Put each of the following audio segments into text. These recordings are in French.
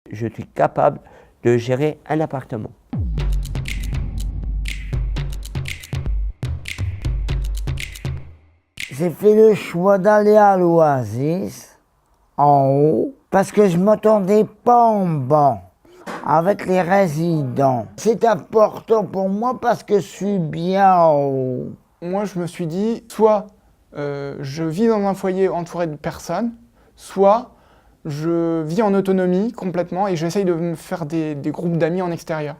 Je suis capable de gérer un appartement. J'ai fait le choix d'aller à l'Oasis, en haut, parce que je m'entendais pas en bas avec les résidents. C'est important pour moi parce que je suis bien en haut. Moi, je me suis dit, soit je vis dans un foyer entouré de personnes, soit je vis en autonomie complètement et j'essaye de me faire des groupes d'amis en extérieur.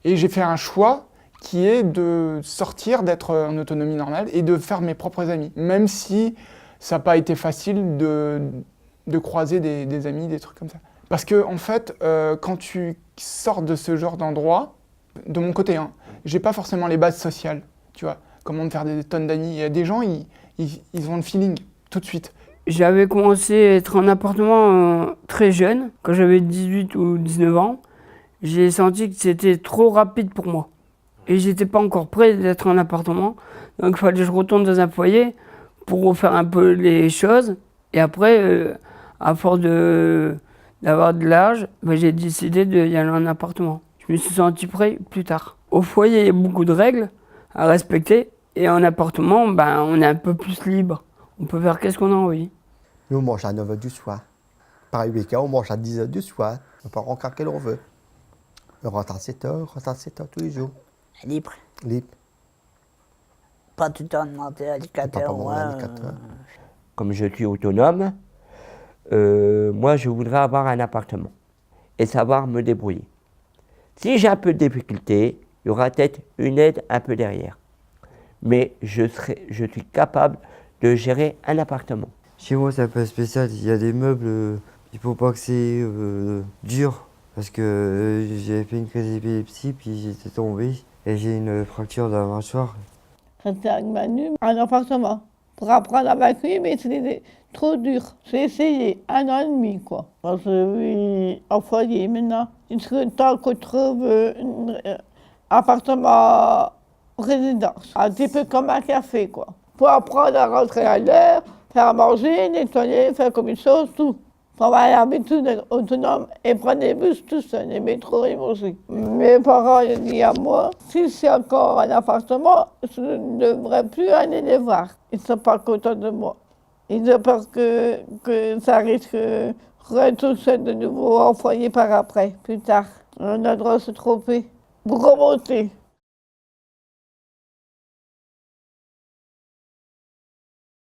Et j'ai fait un choix qui est de sortir, d'être en autonomie normale et de faire mes propres amis. Même si ça n'a pas été facile de croiser des amis, des trucs comme ça. Parce que, en fait, quand tu sors de ce genre d'endroit, de mon côté, hein, j'ai pas forcément les bases sociales, tu vois. Comment me faire des tonnes d'amis. Il y a des gens, ils ont le feeling tout de suite. J'avais commencé à être en appartement très jeune, quand j'avais 18 ou 19 ans. J'ai senti que c'était trop rapide pour moi. Et j'étais pas encore prêt d'être en appartement. Donc il fallait que je retourne dans un foyer pour refaire un peu les choses. Et après, à force d'avoir de l'âge, j'ai décidé d'y aller en appartement. Je me suis senti prêt plus tard. Au foyer, il y a beaucoup de règles à respecter. Et en appartement, on est un peu plus libre. On peut faire qu'est-ce qu'on a envie. Nous, on mange à 9 h du soir. Par week-end, on mange à 10 h du soir. On peut rentrer quand on veut. On rentre à 7 h, on rentre à 7 h tous les jours. Libre. Libre. Pas tout le temps demander à l'éducateur. Comme je suis autonome, moi je voudrais avoir un appartement et savoir me débrouiller. Si j'ai un peu de difficulté, il y aura peut-être une aide un peu derrière. Mais je suis capable de gérer un appartement. Chez moi, c'est un peu spécial. Il y a des meubles, il ne faut pas que c'est dur. Parce que j'ai fait une crise d'épilepsie, puis j'étais tombé. Et j'ai une fracture de la mâchoire. Rester avec Manu en appartement pour apprendre avec lui, mais c'était trop dur. J'ai essayé 1 an et demi, quoi. Parce que oui, en foyer maintenant, il serait temps qu'on trouve un appartement résidence, un petit peu comme un café, quoi. Pour apprendre à rentrer à l'heure, faire à manger, nettoyer, faire comme une chose, tout. Pour avoir l'habitude d'être autonome et prendre les bus tout seul, les métros et aussi. Mes parents ont dit à moi, si c'est encore un appartement, je ne devrais plus aller les voir. Ils ne sont pas contents de moi. Ils ont peur que ça risque de tout seul de nouveau en foyer par après, plus tard. On a le droit de se tromper. Pour remonter.